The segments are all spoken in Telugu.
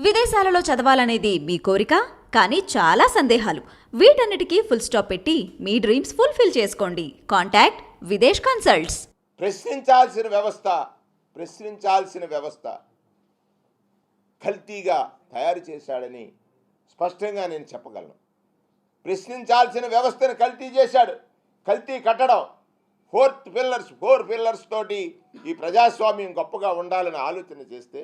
విదేశాలలో చదవాలనేది మీ కోరిక, కానీ చాలా సందేహాలు. వీటన్నిటికీ ఫుల్ స్టాప్ పెట్టి మీ డ్రీమ్స్ ఫుల్ఫిల్ చేసుకోండి. Contact Videsh consults. ప్రశ్నించాల్సిన వ్యవస్థ కల్తీగా తయారు చేశాడని స్పష్టంగా నేను చెప్పగలను. ప్రశ్నించాల్సిన వ్యవస్థను కల్తీ చేశాడు. కల్తీ కట్టడం, ఫోర్ పిల్లర్స్ తోటి ఈ ప్రజాస్వామ్యం గొప్పగా ఉండాలని ఆలోచన చేస్తే,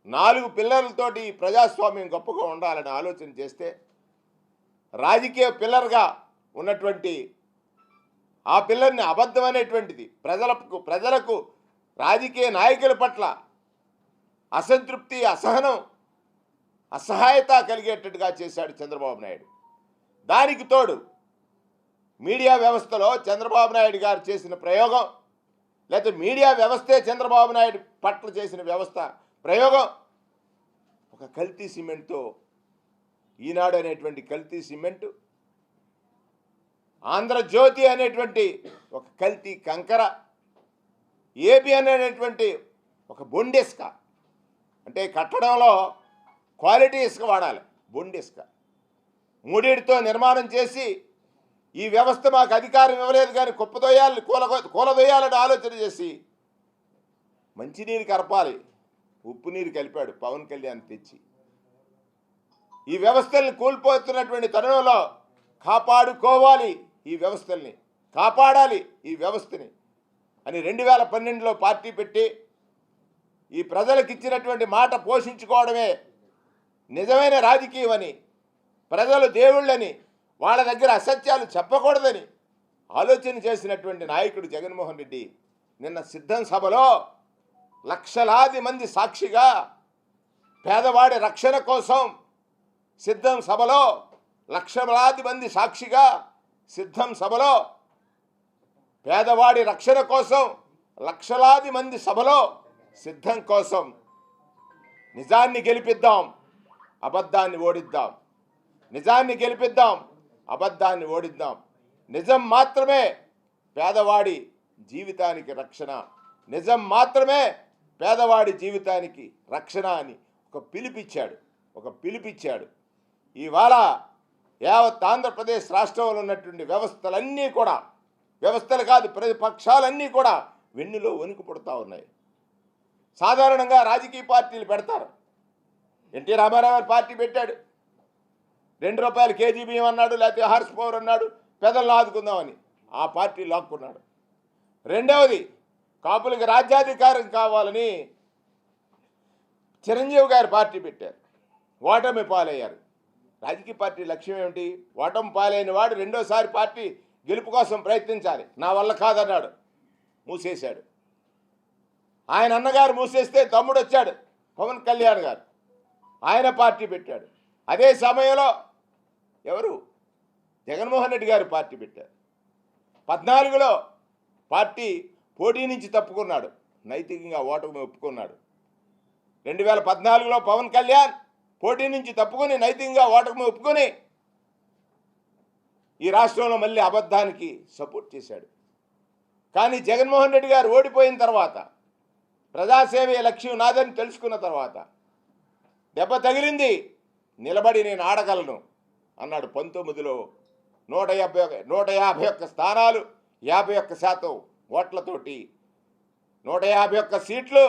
4 పిల్లర్లతోటి ఈ ప్రజాస్వామ్యం గొప్పగా ఉండాలని ఆలోచన చేస్తే, రాజకీయ పిల్లర్గా ఉన్నటువంటి ఆ పిల్లర్ని అబద్ధం అనేటువంటిది ప్రజలకు రాజకీయ నాయకుల పట్ల అసంతృప్తి, అసహనం, అసహాయత కలిగేటట్టుగా చేశాడు చంద్రబాబు నాయుడు. దానికి తోడు మీడియా వ్యవస్థలో చంద్రబాబు నాయుడు గారు చేసిన ప్రయోగం, లేకపోతే మీడియా వ్యవస్థే చంద్రబాబు నాయుడు పట్ల చేసిన ప్రయోగం ఒక కల్తీ సిమెంట్తో, ఈనాడు అనేటువంటి కల్తీ సిమెంటు, ఆంధ్రజ్యోతి అనేటువంటి ఒక కల్తీ కంకర, ఏబిఎన్ అనేటువంటి ఒక బొండి ఇసుక. అంటే కట్టడంలో క్వాలిటీ ఇసుక వాడాలి, బొండి ఇసుక. 3 నిర్మాణం చేసి ఈ వ్యవస్థ మాకు అధికారం ఇవ్వలేదు కానీ కూలదొయ్యాలని ఆలోచన చేసి మంచినీరు కలపాలి, ఉప్పు నీరు కలిపాడు పవన్ కళ్యాణ్ తెచ్చి. ఈ వ్యవస్థల్ని కూలిపోతున్నటువంటి తరుణంలో కాపాడుకోవాలి, ఈ వ్యవస్థల్ని కాపాడాలి, ఈ వ్యవస్థని అని 2012లో పార్టీ పెట్టి ఈ ప్రజలకు ఇచ్చినటువంటి మాట పోషించుకోవడమే నిజమైన రాజకీయం అని, ప్రజలు దేవుళ్ళని, వాళ్ళ దగ్గర అసత్యాలు చెప్పకూడదని ఆలోచన చేసినటువంటి నాయకుడు జగన్మోహన్ రెడ్డి నిన్న సిద్ధం సభలో లక్షలాది మంది సాక్షిగా పేదవాడి రక్షణ కోసం సిద్ధం సభలో, లక్షలాది మంది సాక్షిగా సిద్ధం సభలో పేదవాడి రక్షణ కోసం లక్షలాది మంది సభలో సిద్ధం కోసం నిజాన్ని గెలిపిద్దాం, అబద్ధాన్ని ఓడిద్దాం. నిజాన్ని గెలిపిద్దాం, అబద్ధాన్ని ఓడిద్దాం. నిజం మాత్రమే పేదవాడి జీవితానికి రక్షణ, నిజం మాత్రమే పేదవాడి జీవితానికి రక్షణ అని ఒక పిలుపిచ్చాడు. ఇవాళ యావత్ ఆంధ్రప్రదేశ్ రాష్ట్రంలో ఉన్నటువంటి వ్యవస్థలన్నీ కూడా, వ్యవస్థలు కాదు ప్రతిపక్షాలన్నీ కూడా వెన్నులో వణుకు పుడతా ఉన్నాయి. సాధారణంగా రాజకీయ పార్టీలు పెడతారు. ఎన్టీ రామారావు పార్టీ పెట్టాడు, ₹2 కేజీ బియ్యం అన్నాడు, లేకపోతే హార్స్ పవర్ అన్నాడు, పెదలను ఆదుకుందామని ఆ పార్టీ లాక్కున్నాడు. రెండవది, కాపులకు రాజ్యాధికారం కావాలని చిరంజీవి గారు పార్టీ పెట్టారు, ఓటమి పాలయ్యారు. రాజకీయ పార్టీ లక్ష్యం ఏమిటి? ఓటమి పాలైన వాడు రెండోసారి పార్టీ గెలుపు కోసం ప్రయత్నించాలి. నా వల్ల కాదన్నాడు, మూసేశాడు. ఆయన అన్నగారు మూసేస్తే తమ్ముడు వచ్చాడు పవన్ కళ్యాణ్ గారు, ఆయన పార్టీ పెట్టాడు. అదే సమయంలో ఎవరు? జగన్మోహన్ రెడ్డి గారు పార్టీ పెట్టారు. 14లో పార్టీ పోటీ నుంచి తప్పుకున్నాడు, నైతికంగా ఓటమి ఒప్పుకున్నాడు. 2014లో పవన్ కళ్యాణ్ పోటీ నుంచి తప్పుకొని నైతికంగా ఓటమి ఒప్పుకొని ఈ రాష్ట్రంలో మళ్ళీ అబద్ధానికి సపోర్ట్ చేశాడు. కానీ జగన్మోహన్ రెడ్డి గారు ఓడిపోయిన తర్వాత, ప్రజాసేవే లక్ష్యం నాదని తెలుసుకున్న తర్వాత దెబ్బ తగిలింది, నిలబడి నేను ఆడగలను అన్నాడు. 19లో 151 స్థానాలు, 51% ఓట్లతోటి, 151 సీట్లు,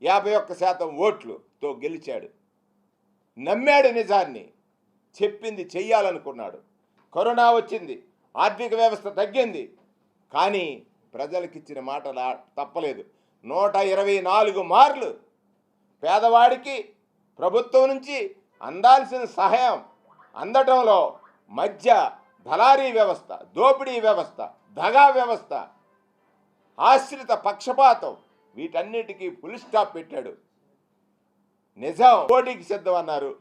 51% ఓట్లుతో గెలిచాడు. నమ్మాడు నిజాన్ని, చెప్పింది చెయ్యాలనుకున్నాడు. కరోనా వచ్చింది, ఆర్థిక వ్యవస్థ తగ్గింది, కానీ ప్రజలకిచ్చిన మాట తప్పలేదు. 124 మార్లు పేదవాడికి ప్రభుత్వం నుంచి అందాల్సిన సహాయం అందటంలో మధ్య దళారీ వ్యవస్థ, దోపిడీ వ్యవస్థ, దగా వ్యవస్థ, ఆశ్రిత పక్షపాతం, వీటన్నిటికీ ఫుల్ స్టాప్ పెట్టాడు. నిజం పోటీకి సిద్ధం అన్నారు,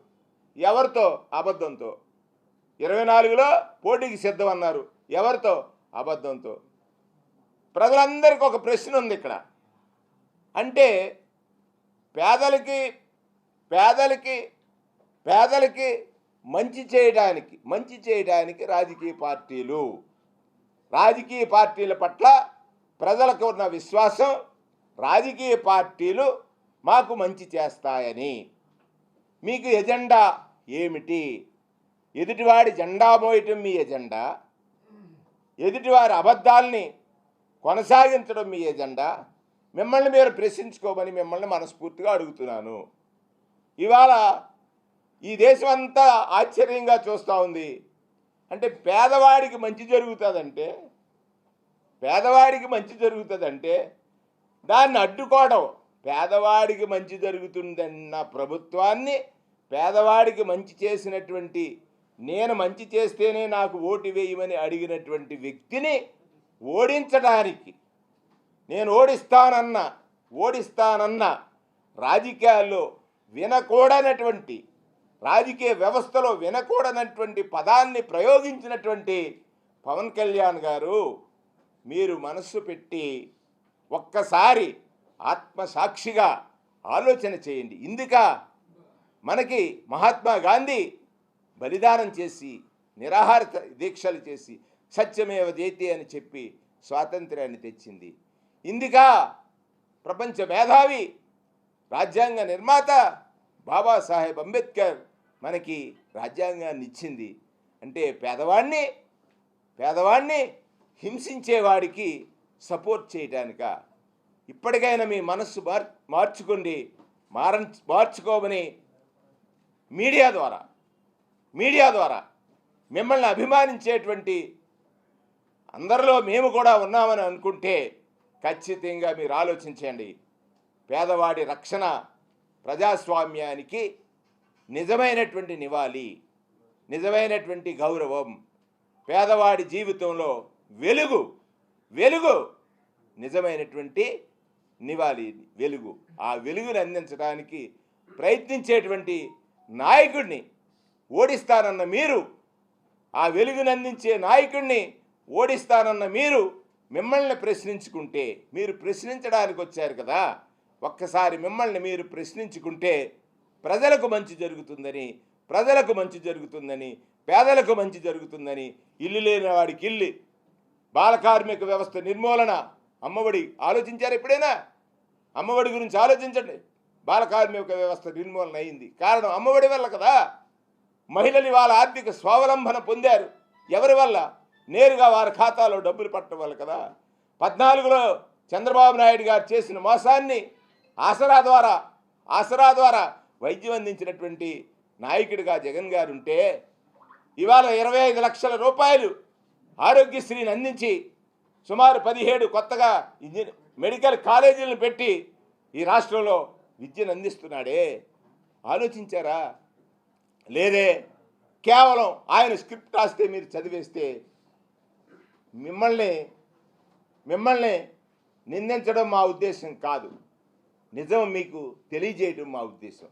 ఎవరితో? అబద్ధంతో. 24లో పోటీకి సిద్ధం అన్నారు, ఎవరితో? అబద్ధంతో. ప్రజలందరికీ ఒక ప్రశ్న ఉంది ఇక్కడ. అంటే పేదలకి మంచి చేయడానికి రాజకీయ పార్టీల పట్ల ప్రజలకు ఉన్న విశ్వాసం, రాజకీయ పార్టీలు మాకు మంచి చేస్తాయని, మీకు ఎజెండా ఏమిటి? ఎదుటివాడి జెండా మోయటం మీ ఎజెండా, ఎదుటివారి అబద్ధాలని కొనసాగించడం మీ ఎజెండా? మిమ్మల్ని మీరు ప్రశ్నించుకోమని మిమ్మల్ని మనస్ఫూర్తిగా అడుగుతున్నాను. ఇవాళ ఈ దేశం అంతా ఆశ్చర్యంగా చూస్తూ ఉంది. అంటే పేదవాడికి మంచి జరుగుతుందంటే దాన్ని అడ్డుకోవడం, పేదవాడికి మంచి జరుగుతుందన్న ప్రభుత్వాన్ని, పేదవాడికి మంచి చేసినటువంటి, నేను మంచి చేస్తేనే నాకు ఓటు వేయమని అడిగినటువంటి వ్యక్తిని ఓడించడానికి, నేను ఓడిస్తానన్న రాజకీయాల్లో వినకూడనటువంటి, రాజకీయ వ్యవస్థలో వినకూడనటువంటి పదాన్ని ప్రయోగించినటువంటి పవన్ కళ్యాణ్ గారు, మీరు మనస్సు పెట్టి ఒక్కసారి ఆత్మసాక్షిగా ఆలోచన చేయండి. ఇందుక మనకి మహాత్మా గాంధీ బలిదానం చేసి, నిరాహార దీక్షలు చేసి, సత్యమేవ జయతే అని చెప్పి స్వాతంత్ర్యాన్ని తెచ్చింది. ఇందుక ప్రపంచ మేధావి, రాజ్యాంగ నిర్మాత బాబాసాహెబ్ అంబేద్కర్ మనకి రాజ్యాంగాన్ని ఇచ్చింది. అంటే పేదవాడిని హింసించేవాడికి సపోర్ట్ చేయటానిక? ఇప్పటికైనా మీ మనస్సు మార్చుకోండి. మార్చుకోమని మీడియా ద్వారా మిమ్మల్ని అభిమానించేటువంటి అందరిలో మేము కూడా ఉన్నామని అనుకుంటే ఖచ్చితంగా మీరు ఆలోచించండి. పేదవాడి రక్షణ ప్రజాస్వామ్యానికి నిజమైనటువంటి నివాళి, నిజమైనటువంటి గౌరవం. పేదవాడి జీవితంలో వెలుగు నిజమైనటువంటి నివాళి, వెలుగు. ఆ వెలుగుని అందించడానికి ప్రయత్నించేటువంటి నాయకుడిని ఓడిస్తానన్న మీరు, ఆ వెలుగుని అందించే నాయకుడిని ఓడిస్తానన్న మీరు మిమ్మల్ని ప్రశ్నించుకుంటే, మీరు ప్రశ్నించడానికి వచ్చారు కదా, ఒక్కసారి మిమ్మల్ని మీరు ప్రశ్నించుకుంటే ప్రజలకు మంచి జరుగుతుందని, పేదలకు మంచి జరుగుతుందని, ఇల్లు లేని వాడికి ఇల్లు, బాల కార్మిక వ్యవస్థ నిర్మూలన, అమ్మఒడి ఆలోచించారు ఎప్పుడైనా? అమ్మఒడి గురించి ఆలోచించండి. బాల కార్మిక వ్యవస్థ నిర్మూలన అయింది కారణం అమ్మఒడి వల్ల కదా. మహిళలు వాళ్ళ ఆర్థిక స్వావలంబన పొందారు. ఎవరి వల్ల? నేరుగా వారి ఖాతాలో డబ్బులు పట్టడం వల్ల కదా. 14లో చంద్రబాబు నాయుడు గారు చేసిన మోసాన్ని ఆసరా ద్వారా వైద్యం అందించినటువంటి నాయకుడిగా జగన్ గారు ఉంటే, ఇవాళ 25 లక్షల రూపాయలు ఆరోగ్యశ్రీని అందించి సుమారు 17 కొత్తగా మెడికల్ కాలేజీలను పెట్టి ఈ రాష్ట్రంలో విద్యను అందిస్తున్నాడే. ఆలోచించారా? లేదే. కేవలం ఆయన స్క్రిప్ట్ రాస్తే మీరు చదివేస్తే మిమ్మల్ని నిందించడం మా ఉద్దేశం కాదు, నిజం మీకు తెలియజేయడం మా ఉద్దేశం.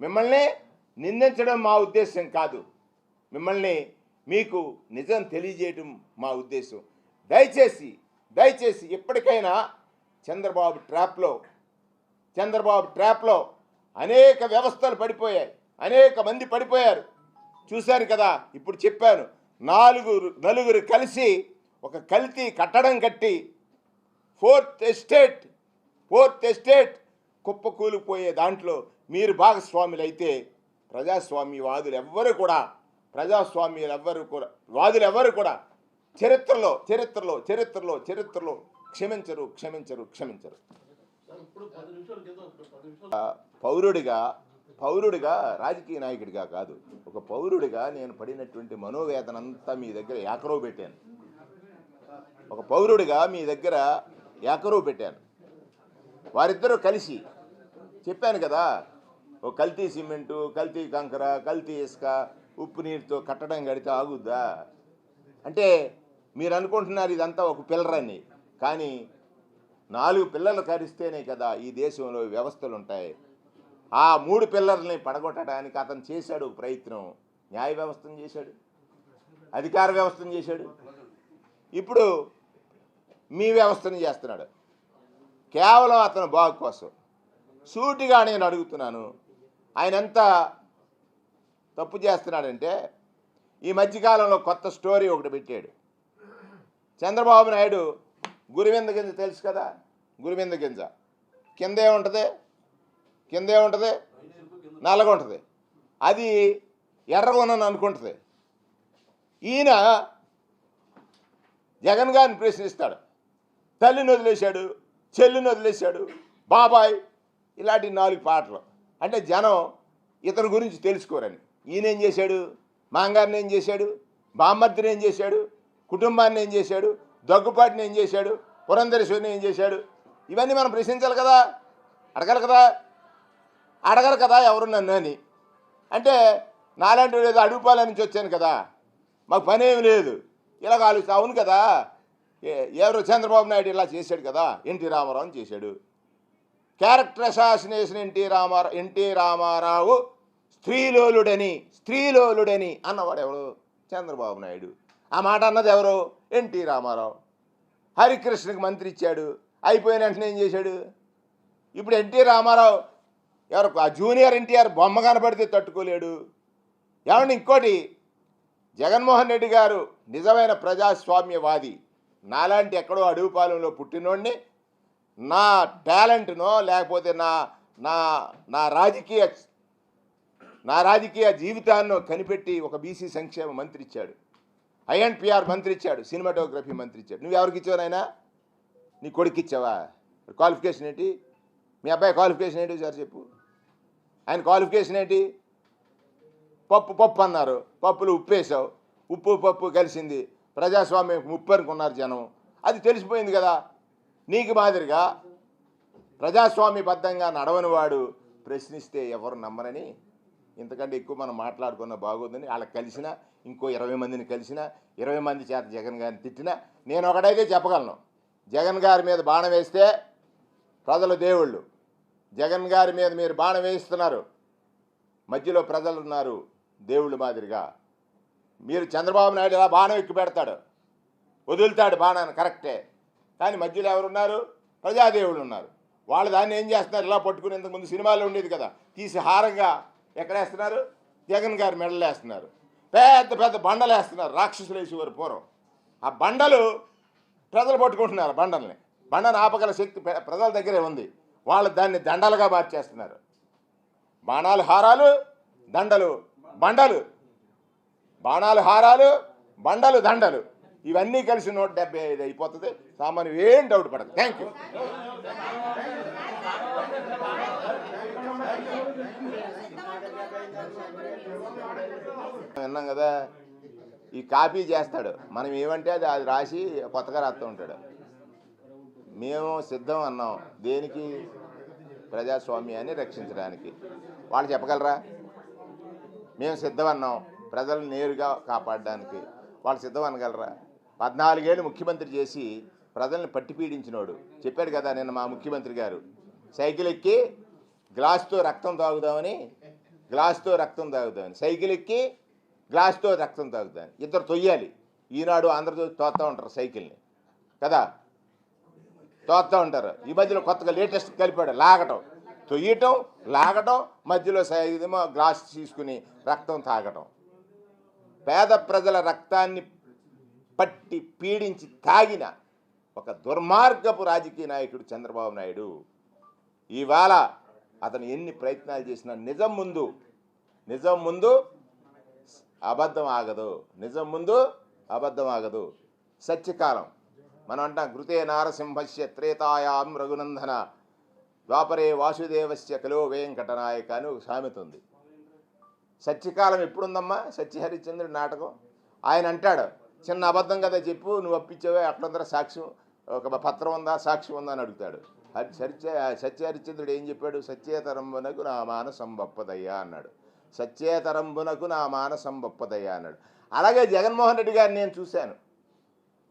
మిమ్మల్ని నిందించడం మా ఉద్దేశం కాదు, మీకు నిజం తెలియజేయడం మా ఉద్దేశం. దయచేసి ఇప్పటికైనా చంద్రబాబు ట్రాప్లో అనేక వ్యవస్థలు పడిపోయాయి, అనేక మంది పడిపోయారు. చూశారు కదా, ఇప్పుడు చెప్పాను. నలుగురు కలిసి ఒక కల్తీ కట్టడం కట్టి ఫోర్త్ ఎస్టేట్ కుప్పకూలిపోయే దాంట్లో మీరు భాగస్వాములైతే వాదులు ఎవ్వరు కూడా చరిత్రలో క్షమించరు. పౌరుడిగా రాజకీయ నాయకుడిగా కాదు, ఒక పౌరుడిగా నేను పడినటువంటి మనోవేదన అంతా మీ దగ్గర ఏకరవ పెట్టాను. వారిద్దరూ కలిసి చెప్పాను కదా, ఓ కల్తీ సిమెంటు, కల్తీ కంకర, కల్తీ ఇసుక, ఉప్పు నీరుతో కట్టడం కడితే ఆగుద్దా? అంటే మీరు అనుకుంటున్నారు ఇదంతా ఒక పిల్లరని, కానీ 4 పిల్లలు కరిస్తేనే కదా ఈ దేశంలో వ్యవస్థలు ఉంటాయి. ఆ 3 పిల్లర్ని పడగొట్టడానికి అతను చేశాడు ఒక ప్రయత్నం. న్యాయ వ్యవస్థను చేశాడు, అధికార వ్యవస్థను చేశాడు, ఇప్పుడు మీ వ్యవస్థను చేస్తున్నాడు. కేవలం అతను బాగు కోసం. సూటిగా నేను అడుగుతున్నాను, ఆయన ఎంత తప్పు చేస్తున్నాడంటే, ఈ మధ్యకాలంలో కొత్త స్టోరీ ఒకటి పెట్టాడు. చంద్రబాబు నాయుడు గురివింద గింజ తెలుసు కదా, గురివింద గింజ కిందే ఉంటుంది, నల్లగా ఉంటుంది. అది ఎర్రగొనని అనుకుంటుంది. ఈయన జగన్ గారిని ప్రశ్నిస్తాడు. తల్లిని వదిలేశాడు, చెల్లిని వదిలేశాడు, బాబాయ్, ఇలాంటి 4 పాటలు. అంటే జనం ఇతని గురించి తెలుసుకోరని. ఈయన ఏం చేశాడు? మాంగారిని ఏం చేశాడు? బామ్మర్దిని ఏం చేశాడు? కుటుంబాన్ని ఏం చేశాడు? దగ్గుపాటిని ఏం చేశాడు? పురంధరేశ్వరిని ఏం చేశాడు? ఇవన్నీ మనం ప్రశ్నించాలి కదా, అడగాలి కదా. అడగరు కదా ఎవరు నన్ను అని. అంటే నాలాంటి లేదు, అడుగుపాల నుంచి వచ్చాను కదా, మాకు పని ఏమి లేదు, ఇలాగ ఆలోచిస్తే. అవును కదా, ఎవరు చంద్రబాబు నాయుడు ఇలా చేశాడు కదా, ఎన్టీ రామారావు అని చేశాడు. క్యారెక్టర్ అసాసినేషన్ ఎన్టీ రామారావు స్త్రీలోలుడని అన్నవాడు ఎవరు? చంద్రబాబు నాయుడు. ఆ మాట అన్నది ఎవరు? ఎన్టీ రామారావు. హరికృష్ణకి మంత్రి ఇచ్చాడు, అయిపోయిన వెంటనే ఏం చేశాడు? ఇప్పుడు ఎన్టీ రామారావు ఎవరు? ఆ జూనియర్ ఎన్టీఆర్ బొమ్మ కనపడితే తట్టుకోలేడు. ఏమంటే ఇంకోటి, జగన్మోహన్ రెడ్డి గారు నిజమైన ప్రజాస్వామ్యవాది. నాలాంటి ఎక్కడో అడవిపాలెంలో పుట్టినోడిని నా టాలెంట్నో లేకపోతే నా నా నా రాజకీయ జీవితాన్ని కనిపెట్టి ఒక బీసీ సంక్షేమ మంత్రి ఇచ్చాడు, ఐఎన్పిఆర్ మంత్రి ఇచ్చాడు, సినిమాటోగ్రఫీ మంత్రి ఇచ్చాడు. నువ్వు ఎవరికి ఇచ్చావు నాయనా? నీ కొడుకు ఇచ్చావా? క్వాలిఫికేషన్ ఏంటి? మీ అబ్బాయి క్వాలిఫికేషన్ ఏంటి సార్ చెప్పు. ఆయన క్వాలిఫికేషన్ ఏంటి? పప్పు అన్నారు, పప్పులు ఉప్పేసావు, ఉప్పు పప్పు కలిసింది, ప్రజాస్వామ్యం ముప్పు అనుకున్నారు జనం. అది తెలిసిపోయింది కదా. నీకు మాదిరిగా ప్రజాస్వామ్యబద్ధంగా నడవని వాడు ప్రశ్నిస్తే ఎవరు నమ్మరని, ఇంతకంటే ఎక్కువ మనం మాట్లాడుకున్న బాగోదని వాళ్ళకి కలిసినా, ఇంకో 20 మందిని కలిసినా, 20 మంది చేత జగన్ గారిని తిట్టినా, నేను ఒకటైతే చెప్పగలను, జగన్ గారి మీద బాణం వేస్తే ప్రజలు దేవుళ్ళు. జగన్ గారి మీద మీరు బాణం వేయిస్తున్నారు, మధ్యలో ప్రజలు ఉన్నారు దేవుళ్ళు మాదిరిగా. మీరు చంద్రబాబు నాయుడు ఇలా బాణం ఎక్కి పెడతాడు, వదులుతాడు బాణాన్ని, కరెక్టే. కానీ మధ్యలో ఎవరున్నారు? ప్రజాదేవుళ్ళు ఉన్నారు. వాళ్ళు దాన్ని ఏం చేస్తున్నారు? ఇలా పట్టుకుని, ఇంతకుముందు సినిమాలో ఉండేది కదా, తీసి హారంగా ఎక్కడేస్తున్నారు? జగన్ గారి మెడలు వేస్తున్నారు. పెద్ద పెద్ద బండలు వేస్తున్నారు, రాక్షసులు వేసేవారు పూర్వం. ఆ బండలు ప్రజలు పట్టుకుంటున్నారు. బండను ఆపగల శక్తి ప్రజల దగ్గరే ఉంది. వాళ్ళు దాన్ని దండలుగా మార్చేస్తున్నారు. బాణాలు హారాలు, దండలు బండలు, బాణాలు హారాలు, బండలు దండలు, ఇవన్నీ కలిసి 175 అయిపోతుంది. సామాన్యం ఏం డౌట్ పడదు. Thank you. విన్నాం కదా, ఈ కాపీ చేస్తాడు, మనం ఏమంటే అది రాసి కొత్తగా రాస్తూ ఉంటాడు. మేము సిద్ధం అన్నాం దేనికి? ప్రజాస్వామ్యాన్ని రక్షించడానికి. వాళ్ళు చెప్పగలరా? మేము సిద్ధం అన్నాం ప్రజలను నేరుగా కాపాడడానికి. వాళ్ళు సిద్ధం అనగలరా? 14 ఏళ్ళు ముఖ్యమంత్రి చేసి ప్రజల్ని పట్టి పీడించినోడు చెప్పాడు కదా నిన్న మా ముఖ్యమంత్రి గారు, సైకిల్ ఎక్కి గ్లాస్తో రక్తం తాగుదామని, సైకిల్ ఎక్కి గ్లాస్తో రక్తం తాగుదామని. ఇద్దరు తొయ్యాలి. ఈనాడు ఆంధ్రజ్యోతి తోస్తూ ఉంటారు సైకిల్ని కదా, తోస్తూ ఉంటారు. ఈ మధ్యలో కొత్తగా లేటెస్ట్ కలిపాడు, లాగటం, తొయ్యటం, లాగటం, మధ్యలో సైదేమో గ్లాస్ తీసుకుని రక్తం తాగటం. పేద ప్రజల రక్తాన్ని పట్టి పీడించి తాగిన ఒక దుర్మార్గపు రాజకీయ నాయకుడు చంద్రబాబు నాయుడు. ఇవాళ అతను ఎన్ని ప్రయత్నాలు చేసినా నిజం ముందు అబద్ధం ఆగదు. సత్యకాలం మనం అంటాం, కృతే నారసింహస్య త్రేతాయాం రఘునందన ద్వాపరే వాసుదేవస్య కలో వెంకటనాయక అని ఒక సామెత ఉంది. సత్యకాలం ఎప్పుడుందమ్మా? సత్యహరిశ్చంద్రుడి నాటకం. ఆయన అంటాడు, చిన్న అబద్ధం కదా చెప్పు, నువ్వు అప్పించావే, అట్లందరూ సాక్ష్యం, ఒక పత్రం ఉందా, సాక్ష్యం ఉందా అని అడుగుతాడు. సత్యహరిశ్చంద్రుడు ఏం చెప్పాడు? సచ్చేతరంబునకు నా మానసం బప్పదయ్యా అన్నాడు. సచ్చేతరంబునకు నా మానసం బప్పదయ్యా అన్నాడు. అలాగే జగన్మోహన్ రెడ్డి గారిని నేను చూశాను.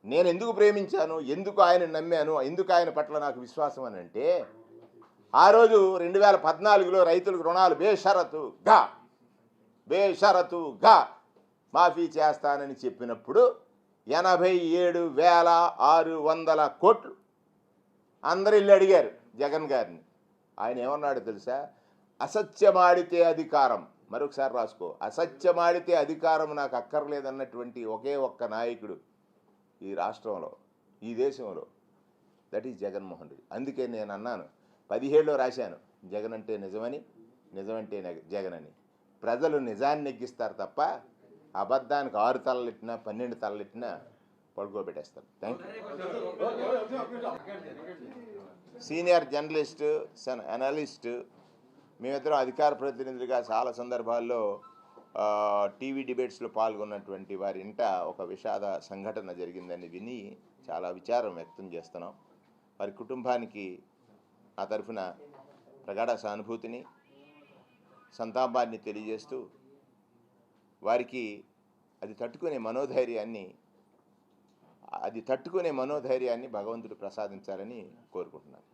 నేను ఎందుకు ప్రేమించాను, ఎందుకు ఆయన నమ్మాను, ఎందుకు ఆయన పట్ల నాకు విశ్వాసం అని అంటే, ఆ రోజు 2014లో రైతులకు రుణాలు బేషరతుగా మాఫీ చేస్తానని చెప్పినప్పుడు 87,600 కోట్లు అందరు ఇల్లు అడిగారు జగన్ గారిని. ఆయన ఏమన్నాడు తెలుసా? అసత్యమాడితే అధికారం, మరొకసారి రాసుకో, అసత్యమాడితే అధికారం నాకు అక్కర్లేదన్నటువంటి ఒకే ఒక్క నాయకుడు ఈ రాష్ట్రంలో, ఈ దేశంలో, దట్ ఈజ్ జగన్మోహన్ రెడ్డి. అందుకే నేను అన్నాను, 17లో రాశాను, జగన్ అంటే నిజమని, నిజమంటే జగన్ అని. ప్రజలు నిజాన్ని నెగ్గిస్తారు తప్ప అబద్ధానికి 6 తలలెట్టినా 12 తలలెట్టినా పడుకోబెట్టేస్తారు. Thank you. Senior journalist, analyst, మేమిద్దరం అధికార ప్రతినిధులుగా చాలా సందర్భాల్లో టీవీ డిబేట్స్లో పాల్గొన్నటువంటి వారి ఇంట ఒక విషాద సంఘటన జరిగిందని విని చాలా విచారం వ్యక్తం చేస్తున్నాం. వారి కుటుంబానికి ఆ తరఫున ప్రగాఢ సానుభూతిని, సంతాపాన్ని తెలియజేస్తూ వారికి అది తట్టుకునే మనోధైర్యాన్ని భగవంతుడు ప్రసాదించాలని కోరుకుంటున్నాను.